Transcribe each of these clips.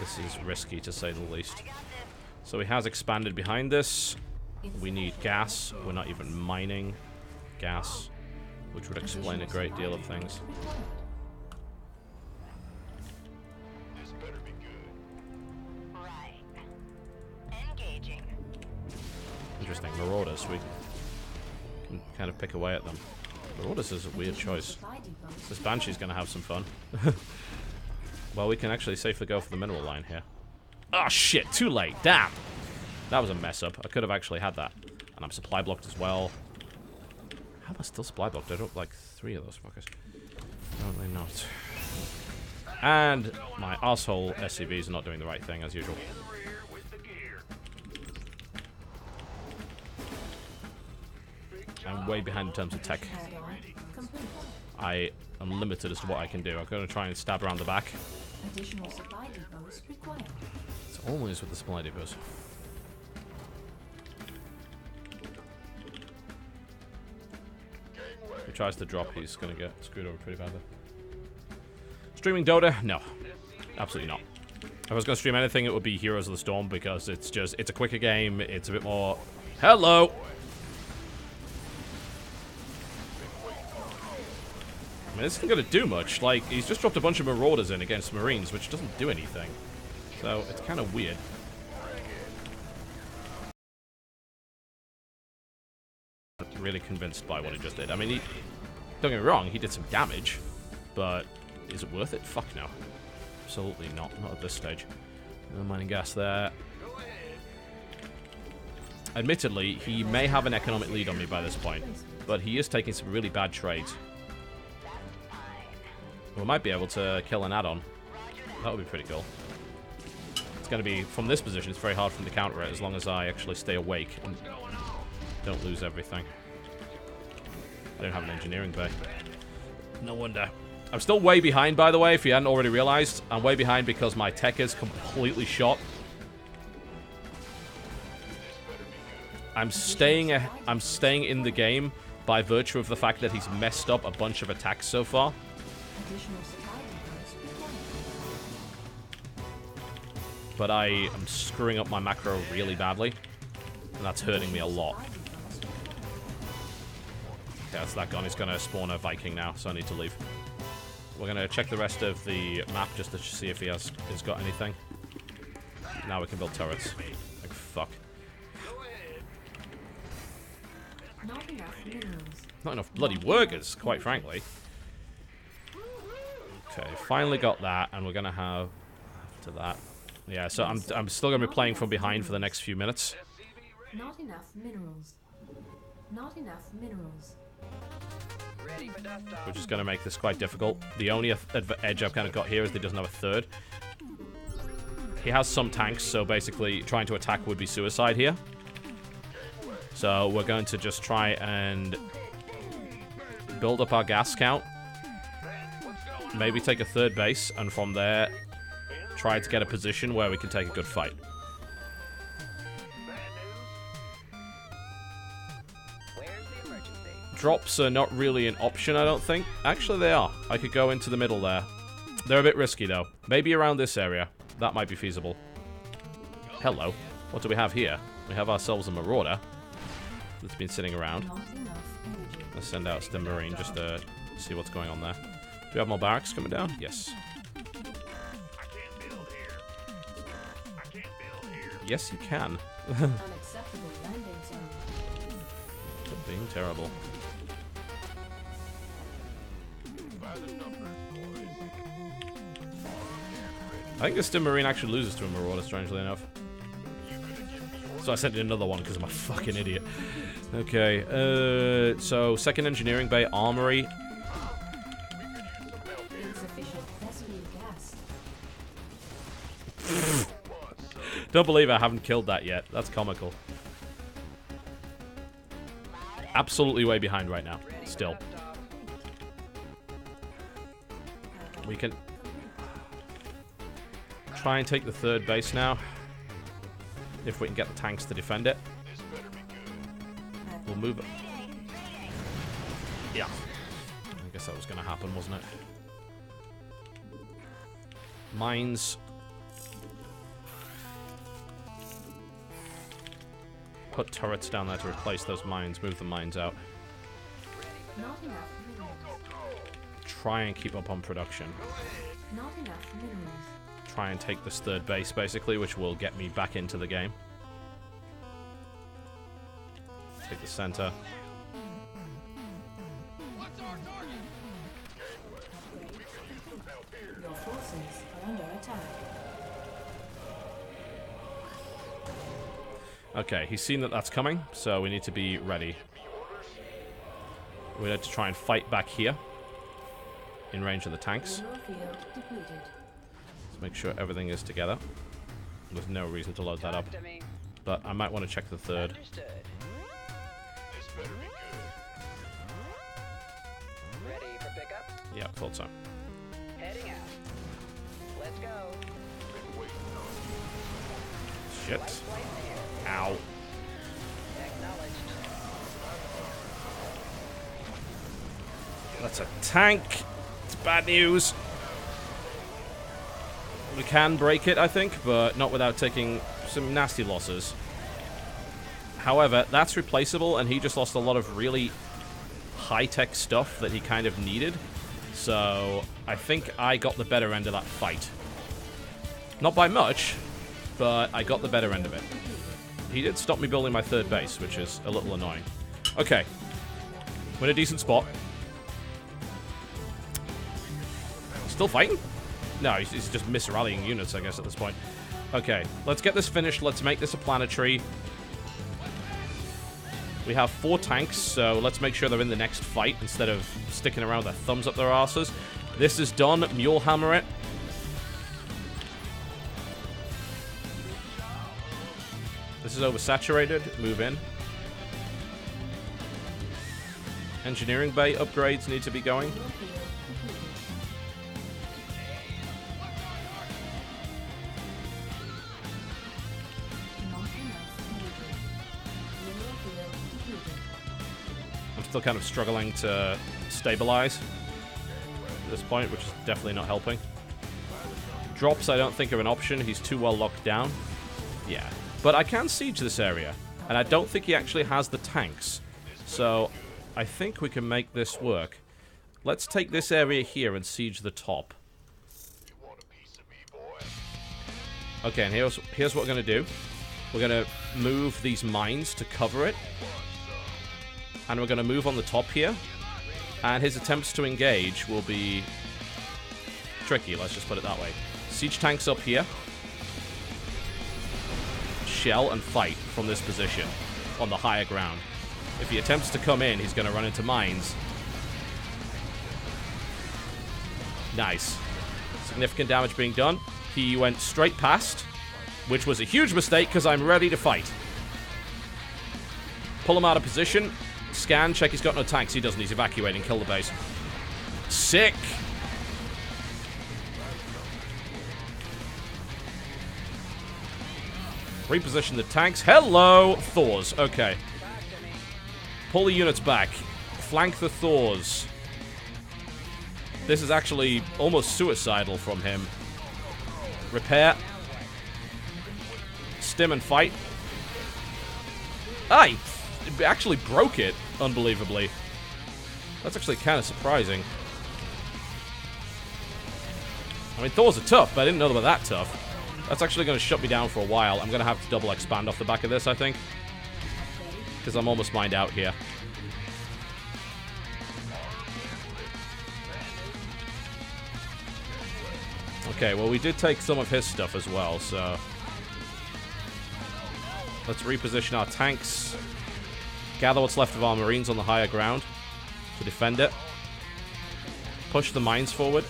This is risky, to say the least. So he has expanded behind this. We need gas. We're not even mining gas, which would explain a great deal of things. Interesting. Marauders. We can kind of pick away at them. Marauders is a weird choice. This Banshee's going to have some fun. Well, we can actually safely go for the mineral line here. Oh, shit. Too late. Damn. That was a mess up. I could have actually had that. And I'm supply blocked as well. How am I still supply blocked? I dropped like 3 of those fuckers. Apparently not. And my asshole SCVs are not doing the right thing as usual. I'm way behind in terms of tech. I am limited as to what I can do. I'm going to try and stab around the back. Additional supply depots required. It's always with the supply depots. If he tries to drop, he's going to get screwed over pretty badly. Streaming Dota? No. Absolutely not. If I was going to stream anything, it would be Heroes of the Storm, because it's a quicker game. It's a bit more... Hello! I mean, this isn't going to do much. Like, he's just dropped a bunch of Marauders in against Marines, which doesn't do anything. So, it's kind of weird. I'm really convinced by what he just did. I mean, don't get me wrong, he did some damage, but is it worth it? Fuck no. Absolutely not. Not at this stage. No mining gas there. Admittedly, he may have an economic lead on me by this point, but he is taking some really bad trades. We might be able to kill an add-on. That would be pretty cool. It's going to be, from this position, it's very hard for him to counter it as long as I actually stay awake and don't lose everything. I don't have an engineering bay. No wonder. I'm still way behind, by the way, if you hadn't already realized. I'm way behind because my tech is completely shot. I'm staying in the game by virtue of the fact that he's messed up a bunch of attacks so far. But I am screwing up my macro really badly, and that's hurting me a lot. Okay, that's that gone. He's going to spawn a Viking now, so I need to leave. We're going to check the rest of the map just to see if he's got anything. Now we can build turrets. Like, fuck. Not enough bloody workers, quite frankly. Okay, finally got that, and we're gonna have after that. Yeah, so I'm still gonna be playing from behind for the next few minutes. Not enough minerals. Not enough minerals. Which is gonna make this quite difficult. The only edge I've kind of got here is that he doesn't have a third. He has some tanks, so basically trying to attack would be suicide here. So we're going to just try and build up our gas count. Maybe take a third base, and from there, try to get a position where we can take a good fight. Drops are not really an option, I don't think. Actually, they are. I could go into the middle there. They're a bit risky, though. Maybe around this area. That might be feasible. Hello. What do we have here? We have ourselves a Marauder that's been sitting around. Let's send out the Marine just to see what's going on there. Do we have more barracks coming down? Yes. Yes, you can. Being terrible. I think the Stim Marine actually loses to a Marauder, strangely enough. So I sent in another one because I'm a fucking idiot. Okay, so second engineering bay, armory. Don't believe I haven't killed that yet. That's comical. Absolutely way behind right now. Still. We can try and take the third base now. If we can get the tanks to defend it. We'll move it. Yeah. I guess that was going to happen, wasn't it? Mines. put turrets down there to replace those mines, move the mines out. Not enough minerals. Try and keep up on production. Not enough minerals. Try and take this third base, basically, which will get me back into the game. Take the center. Your forces are under attack. Okay, he's seen that that's coming, so we need to be ready. We need to try and fight back here, in range of the tanks. Mineral field depleted. Let's make sure everything is together. There's no reason to load that up, but I might want to check the third. Understood. This better be good. Ready for pickup? Yeah, thought so. Heading out. Let's go. Shit. Light flight here. Ow. Acknowledged. That's a tank. It's bad news. We can break it, I think, but not without taking some nasty losses. However, that's replaceable, and he just lost a lot of really high-tech stuff that he kind of needed. So, I think I got the better end of that fight. Not by much, but I got the better end of it. He did stop me building my third base, which is a little annoying. Okay. We're in a decent spot. Still fighting? No, he's just misrallying units, I guess, at this point. Okay, let's get this finished. Let's make this a planetary. We have 4 tanks, so let's make sure they're in the next fight instead of sticking around with their thumbs up their arses. This is done. Mulehammer it. This is oversaturated. Move in. Engineering bay upgrades need to be going. I'm still kind of struggling to stabilize at this point, which is definitely not helping. Drops I don't think are an option. He's too well locked down. Yeah. But I can siege this area, and I don't think he actually has the tanks. So I think we can make this work. Let's take this area here and siege the top. Okay, and here's what we're going to do. We're going to move these mines to cover it. And we're going to move on the top here. And his attempts to engage will be tricky, let's just put it that way. Siege tanks up here. Shell and fight from this position on the higher ground. If he attempts to come in, he's going to run into mines. Nice. Significant damage being done. He went straight past, which was a huge mistake because I'm ready to fight. Pull him out of position. Scan, check he's got no tanks. He doesn't. He's evacuating. Kill the base. Sick. Reposition the tanks. Hello, Thors. Okay. Pull the units back. Flank the Thors. This is actually almost suicidal from him. Repair. Stim and fight. Ah, he actually broke it, unbelievably. That's actually kind of surprising. I mean, Thors are tough, but I didn't know they were that tough. That's actually going to shut me down for a while. I'm going to have to double expand off the back of this, I think. Because I'm almost mined out here. Okay, well, we did take some of his stuff as well, so... Let's reposition our tanks. Gather what's left of our Marines on the higher ground to defend it. Push the mines forward.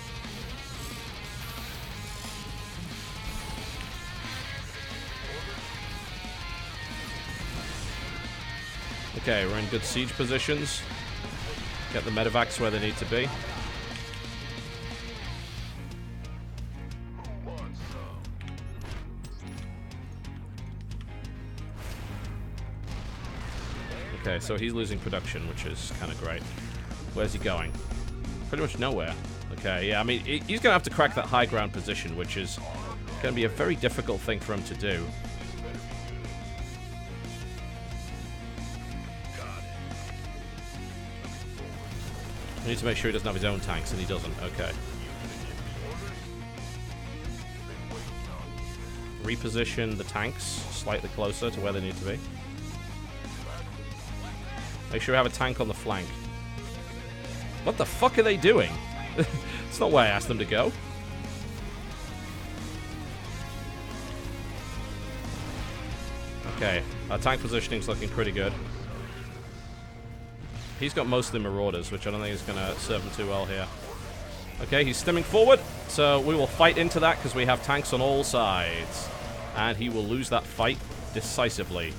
Okay, we're in good siege positions. Get the medevacs where they need to be. Okay, so he's losing production, which is kind of great. Where's he going? Pretty much nowhere. Okay, yeah, I mean, he's going to have to crack that high ground position, which is going to be a very difficult thing for him to do. We need to make sure he doesn't have his own tanks, and he doesn't. Okay. Reposition the tanks slightly closer to where they need to be. Make sure we have a tank on the flank. What the fuck are they doing? It's not where I asked them to go. Okay, our tank positioning's looking pretty good. He's got mostly Marauders, which I don't think is going to serve him too well here. Okay, he's stimming forward, so we will fight into that because we have tanks on all sides. And he will lose that fight decisively.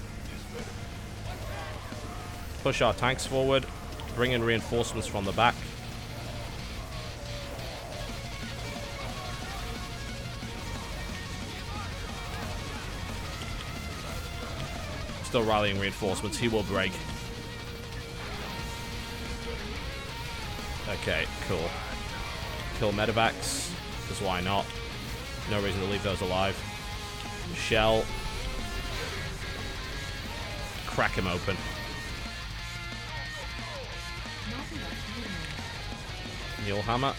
Push our tanks forward, bring in reinforcements from the back. Still rallying reinforcements, he will break. Okay, cool. Kill medevacs, because why not? No reason to leave those alive. Shell. Crack him open. Mulehammer.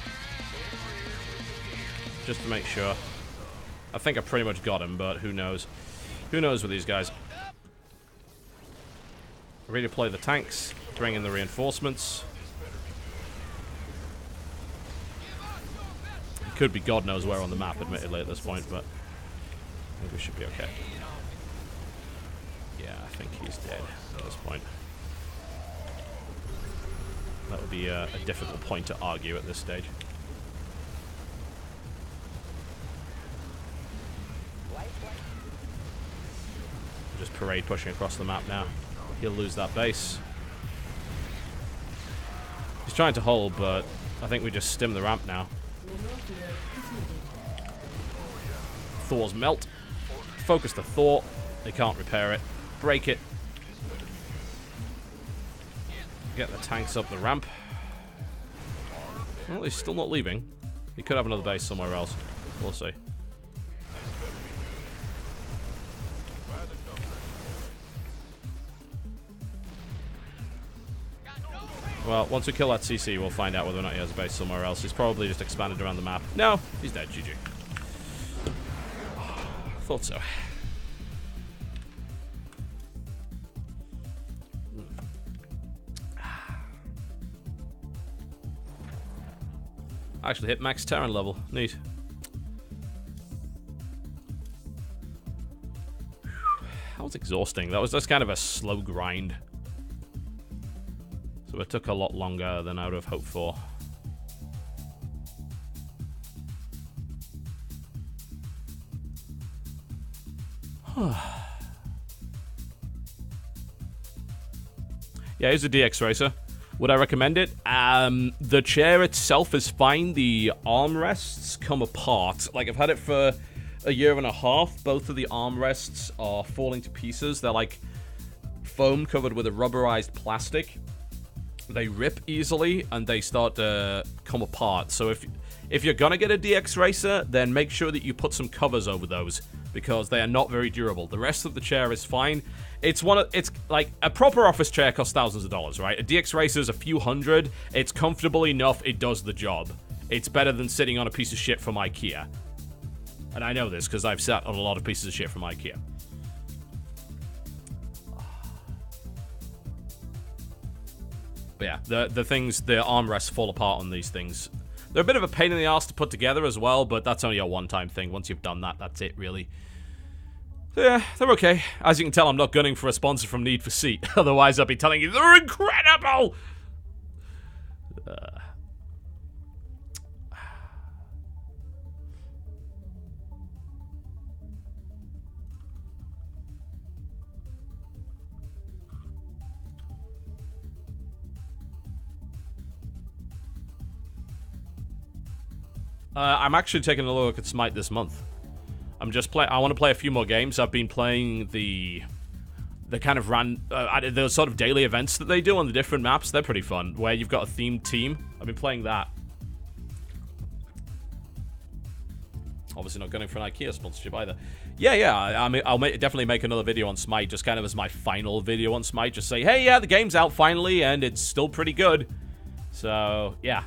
Just to make sure. I think I pretty much got him, but who knows? Who knows with these guys? Redeploy the tanks. Bring in the reinforcements. It could be God knows where on the map, admittedly, at this point, but I think we should be okay. Yeah, I think he's dead at this point. That would be a difficult point to argue at this stage. Just parade pushing across the map now. He'll lose that base. He's trying to hold, but I think we just stim the ramp now. Thor's melt. Focus the Thor. They can't repair it. Break it. Get the tanks up the ramp. Well, he's still not leaving. He could have another base somewhere else. We'll see. Well, once we kill that CC, we'll find out whether or not he has a base somewhere else. He's probably just expanded around the map. No, he's dead. GG. Thought so. I actually hit max Terran level. Neat. That was exhausting. That was just kind of a slow grind. So it took a lot longer than I would have hoped for. Yeah, here's a DX Racer. Would I recommend it? The chair itself is fine. The armrests come apart. Like, I've had it for a year and a half. Both of the armrests are falling to pieces. They're like foam covered with a rubberized plastic. They rip easily and they start to come apart. So if you're gonna get a DX Racer, then make sure that you put some covers over those because they are not very durable. The rest of the chair is fine. It's like a proper office chair costs thousands of dollars, right? A DX Racer is a few hundred. It's comfortable enough. It does the job. It's better than sitting on a piece of shit from IKEA. And I know this because I've sat on a lot of pieces of shit from IKEA. But yeah, the armrests fall apart on these things. They're a bit of a pain in the ass to put together as well, but that's only a one-time thing. Once you've done that, that's it, really. So yeah, they're okay. As you can tell, I'm not gunning for a sponsor from Need for Seat. Otherwise, I'll be telling you they're incredible! I'm actually taking a look at Smite this month. I want to play a few more games. I've been playing the kind of the sort of daily events that they do on the different maps. They're pretty fun, where you've got a themed team. I've been playing that. Obviously not going for an IKEA sponsorship either. Yeah. I mean, I'll definitely make another video on Smite, just kind of as my final video on Smite. Just say, hey, yeah, the game's out finally, and it's still pretty good. So, yeah.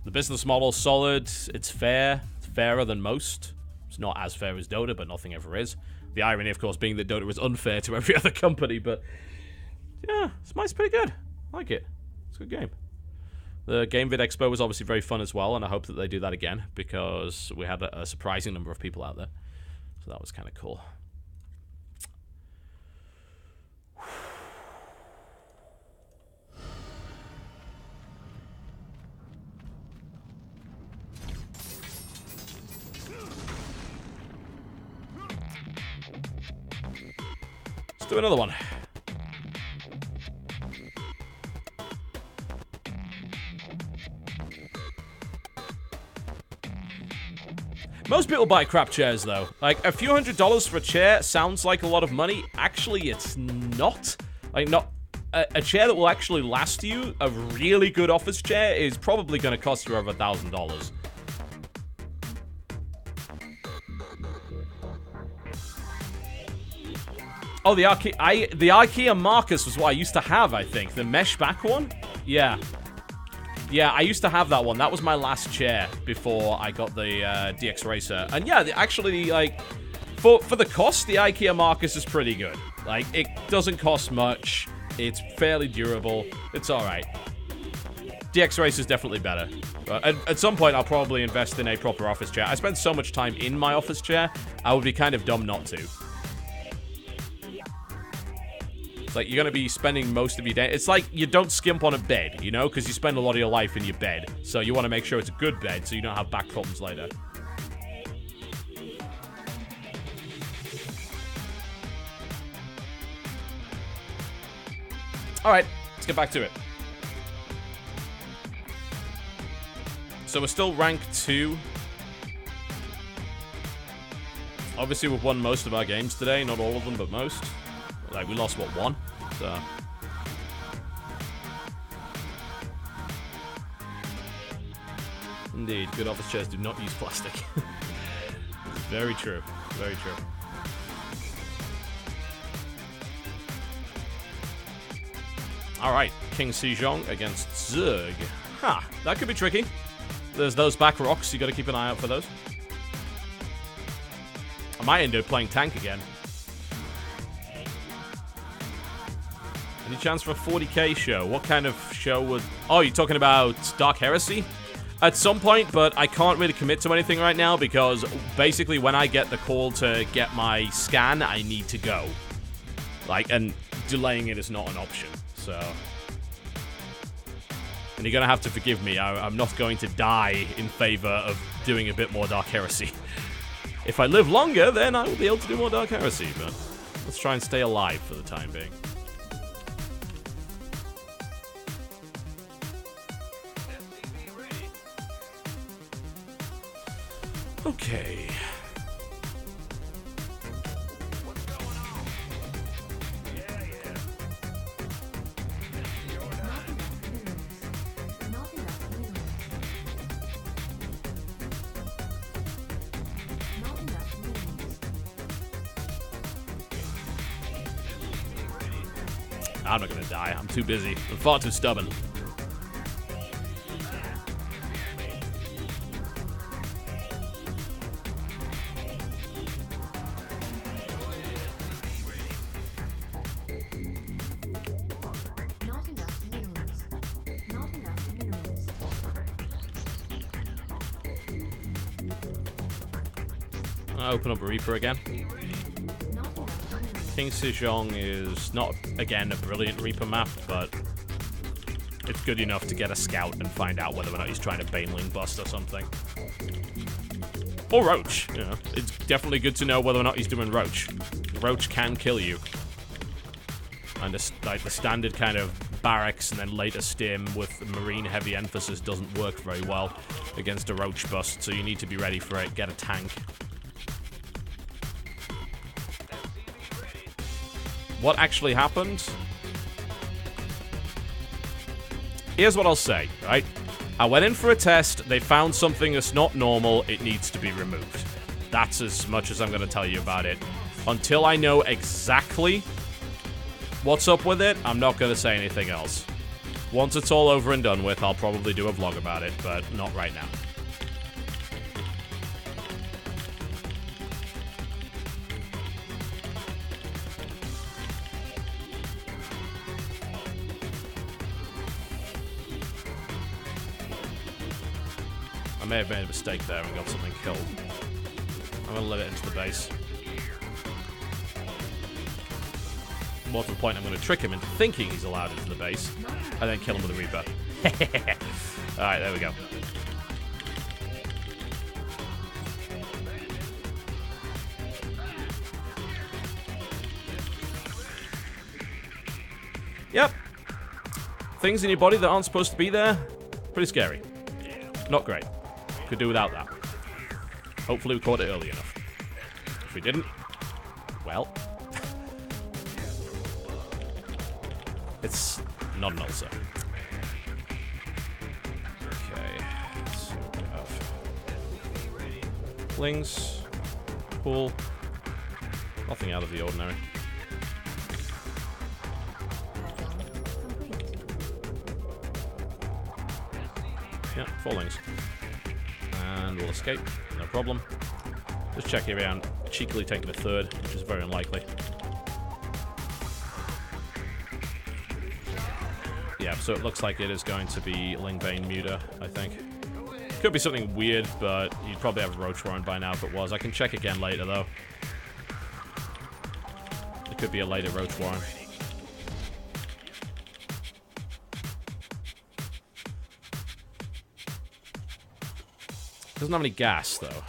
The business model's solid. It's fair. It's fairer than most. It's not as fair as Dota, but nothing ever is. The irony, of course, being that Dota is unfair to every other company, but... yeah, Smite's pretty good. I like it. It's a good game. The Game Vid Expo was obviously very fun as well, and I hope that they do that again, because we had a surprising number of people out there. So that was kind of cool. Let's do another one. Most people buy crap chairs, though. Like, a few $100s for a chair sounds like a lot of money. Actually, it's not. Like, not... A chair that will actually last you, a really good office chair, is probably going to cost you over $1,000. Oh, the IKEA Marcus was what I used to have, I think. The mesh back one? Yeah. Yeah, I used to have that one. That was my last chair before I got the DX Racer. And yeah, actually, like, for the cost, the IKEA Marcus is pretty good. Like, it doesn't cost much. It's fairly durable. It's alright. DX Racer is definitely better. But at some point, I'll probably invest in a proper office chair. I spend so much time in my office chair, I would be kind of dumb not to. It's like, you're going to be spending most of your day... It's like you don't skimp on a bed, you know? Because you spend a lot of your life in your bed. So you want to make sure it's a good bed so you don't have back problems later. Alright, let's get back to it. So we're still rank 2. Obviously, we've won most of our games today. Not all of them, but most. Like, we lost, what, 1? So... Indeed, good office chairs do not use plastic. Very true. Very true. Alright, King Sejong against Zerg. Ha, that could be tricky. There's those back rocks, you gotta keep an eye out for those. I might end up playing tank again. Any chance for a 40k show? What kind of show would... Oh, you're talking about Dark Heresy? At some point, but I can't really commit to anything right now because basically when I get the call to get my scan, I need to go. Like, and delaying it is not an option, so... And you're gonna have to forgive me, I'm not going to die in favor of doing a bit more Dark Heresy. If I live longer, then I will be able to do more Dark Heresy, but let's try and stay alive for the time being. Okay. What's going on? Yeah. Not enough minerals. Not enough minerals. I'm not gonna die. I'm too busy. I'm far too stubborn. Open up Reaper again. King Sejong is not, again, a brilliant Reaper map, but it's good enough to get a scout and find out whether or not he's trying to Baneling bust or something. Or Roach, you know. It's definitely good to know whether or not he's doing Roach. Roach can kill you. And like the standard kind of barracks and then later stim with marine heavy emphasis doesn't work very well against a Roach bust, so you need to be ready for it. Get a tank. What actually happened? Here's what I'll say, right? I went in for a test, they found something that's not normal, it needs to be removed. That's as much as I'm going to tell you about it. Until I know exactly what's up with it, I'm not going to say anything else. Once it's all over and done with, I'll probably do a vlog about it, but not right now. I may have made a mistake there and got something killed. I'm gonna let it into the base. More to the point, I'm gonna trick him into thinking he's allowed into the base, and then kill him with a Reaper. Alright, there we go. Yep. Things in your body that aren't supposed to be there, pretty scary. Not great. Could do without that. Hopefully we caught it early enough. If we didn't, well... it's not an ulcer. Okay. So we have... Flings. Pool. Nothing out of the ordinary. Yeah, 4 lings. And we'll escape, no problem. Just check here around, cheekily taking a 3rd, which is very unlikely. Yeah, so it looks like it is going to be Lingbane Muta, I think. Could be something weird, but you'd probably have a Roach Warren by now if it was. I can check again later, though. It could be a later Roach Warren. Doesn't have any gas, though.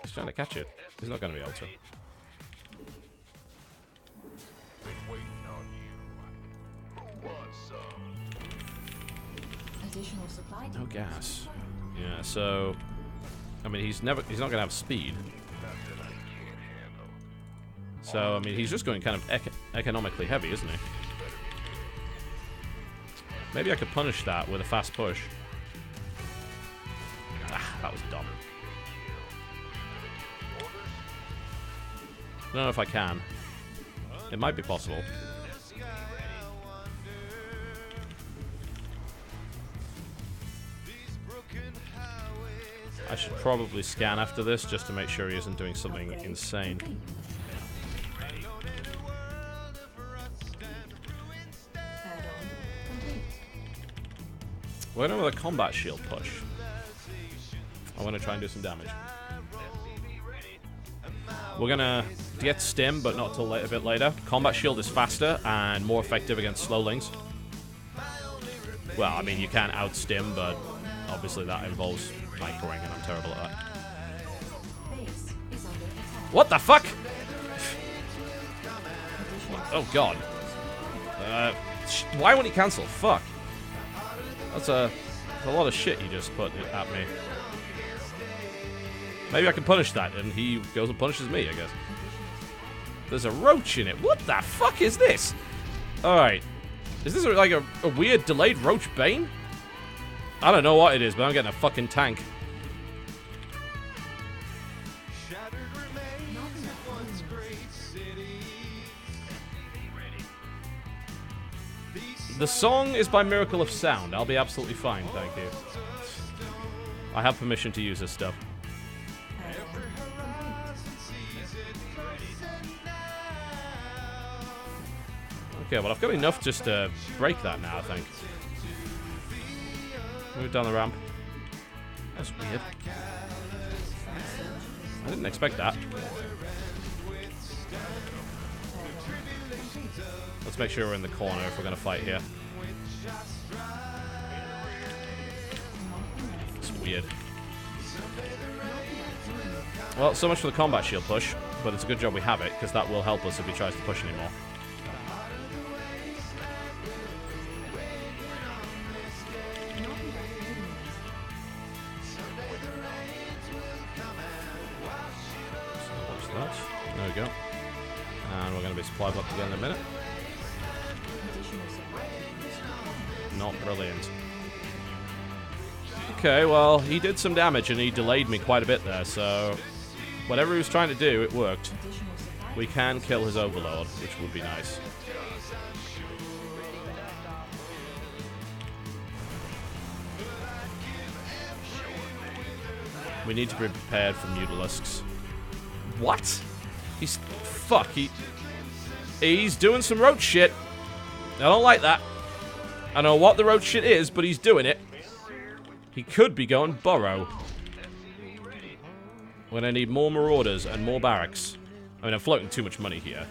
He's trying to catch it. He's not going to be able to. Additional supply No depots. gas. Yeah, so... I mean, he's not going to have speed. So, I mean, he's just going kind of economically heavy, isn't he? Maybe I could punish that with a fast push. Ah, that was dumb. I don't know if I can. It might be possible. I should probably scan after this just to make sure he isn't doing something insane. We're going with a combat shield push. I want to try and do some damage. We're going to get stim, but not till a bit later. Combat shield is faster and more effective against slowlings. Well, I mean, you can out-stim, but obviously that involves microing, and I'm terrible at that. Base is under attack. What the fuck? Oh, God. Why won't he cancel? Fuck. That's a lot of shit you just put at me. Maybe I can punish that, and he goes and punishes me, I guess. There's a roach in it. What the fuck is this? Alright. Is this like a weird delayed roach bane? I don't know what it is, but I'm getting a fucking tank. The song is by Miracle of Sound. I'll be absolutely fine, thank you. I have permission to use this stuff. Okay, well, I've got enough just to break that now, I think. Move down the ramp. That's weird. I didn't expect that. Let's make sure we're in the corner if we're going to fight here. It's weird. Well, so much for the combat shield push, but it's a good job we have it, because that will help us if he tries to push anymore. There we go. And we're going to be supply blocked again in a minute. Not brilliant. Okay, well, he did some damage and he delayed me quite a bit there, so whatever he was trying to do, it worked. We can kill his overlord, which would be nice. We need to be prepared for Mutalisks. What? He's... Fuck, he's doing some roach shit. I don't like that. I don't know what the roach shit is, but he's doing it. He could be going burrow. We're gonna need more marauders and more barracks. I mean, I'm floating too much money here.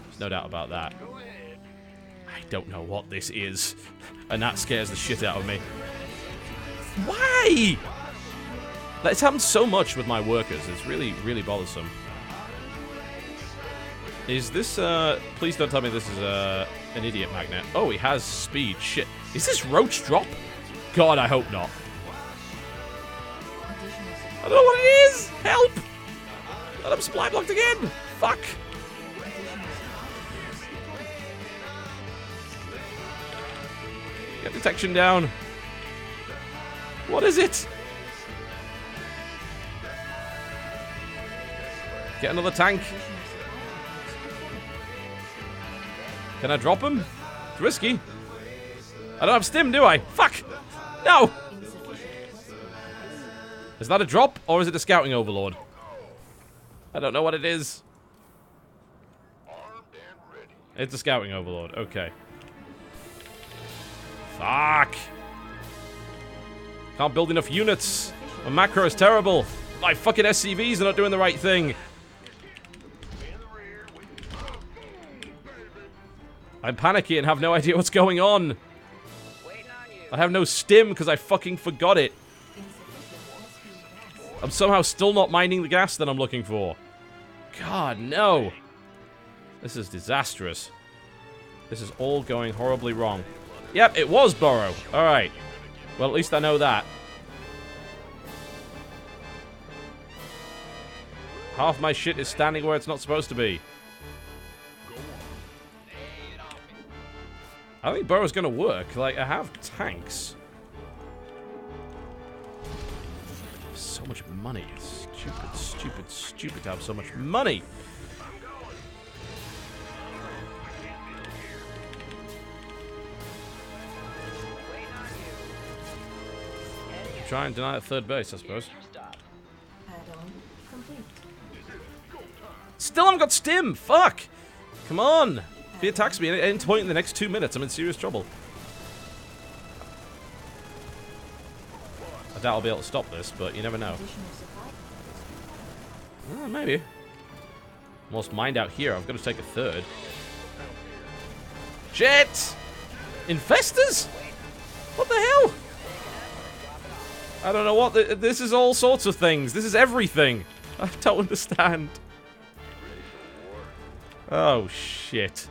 There's no doubt about that. I don't know what this is. And that scares the shit out of me. Why? Like, it's happened so much with my workers. It's really, really bothersome. Is this, please don't tell me this is, an idiot magnet. Oh, he has speed. Shit. Is this roach drop? God, I hope not. I don't know what it is! Help! And I'm supply blocked again! Fuck! Get detection down. What is it? Get another tank. Can I drop him? It's risky. I don't have stim, do I? Fuck! No! Is that a drop, or is it a scouting overlord? I don't know what it is. It's a scouting overlord. Okay. Fuck! Can't build enough units. My macro is terrible. My fucking SCVs are not doing the right thing. I'm panicky and have no idea what's going on. I have no stim because I fucking forgot it. I'm somehow still not mining the gas that I'm looking for. God, no. This is disastrous. This is all going horribly wrong. Yep, it was burrow. Alright. Well, at least I know that. Half my shit is standing where it's not supposed to be. I think burrow's gonna work. Like, I have tanks. So much money. Stupid, stupid, stupid to have so much money. Try and deny at third base, I suppose. Add-on complete. Still haven't got stim! Fuck! Come on! If he attacks me at any point in the next 2 minutes, I'm in serious trouble. I doubt I'll be able to stop this, but you never know. Maybe. Almost mined out here. I've got to take a third. Shit! Infestors? What the hell? I don't know what. This is all sorts of things. This is everything. I don't understand. Oh, shit.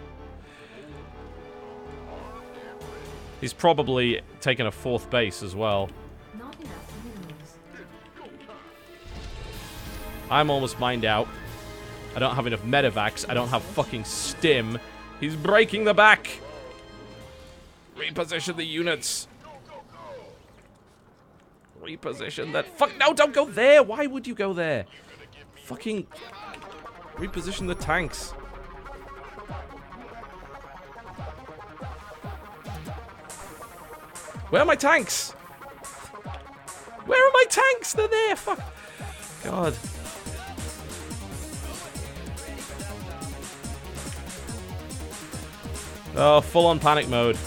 He's probably taken a fourth base as well. Not enough minerals. I'm almost mined out. I don't have enough medevacs. I don't have fucking stim. He's breaking the back. Reposition the units. Reposition that. Fuck, no, don't go there. Why would you go there? Fucking reposition the tanks. Where are my tanks? Where are my tanks? They're there. Fuck. God. Oh, full on panic mode.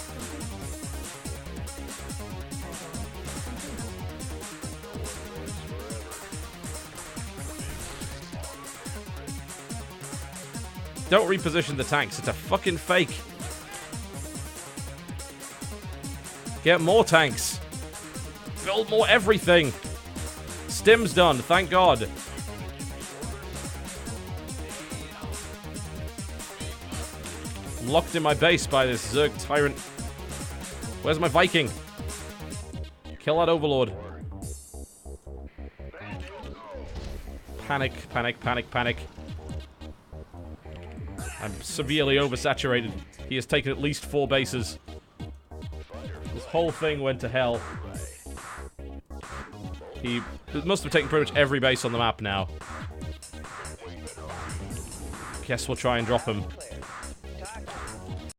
Don't reposition the tanks. It's a fucking fake. Get more tanks. Build more everything. Stim's done, thank God. I'm locked in my base by this Zerg tyrant. Where's my Viking? Kill that overlord. Panic, panic, panic, panic. I'm severely oversaturated. He has taken at least 4 bases. This whole thing went to hell. He must have taken pretty much every base on the map now. Guess we'll try and drop him.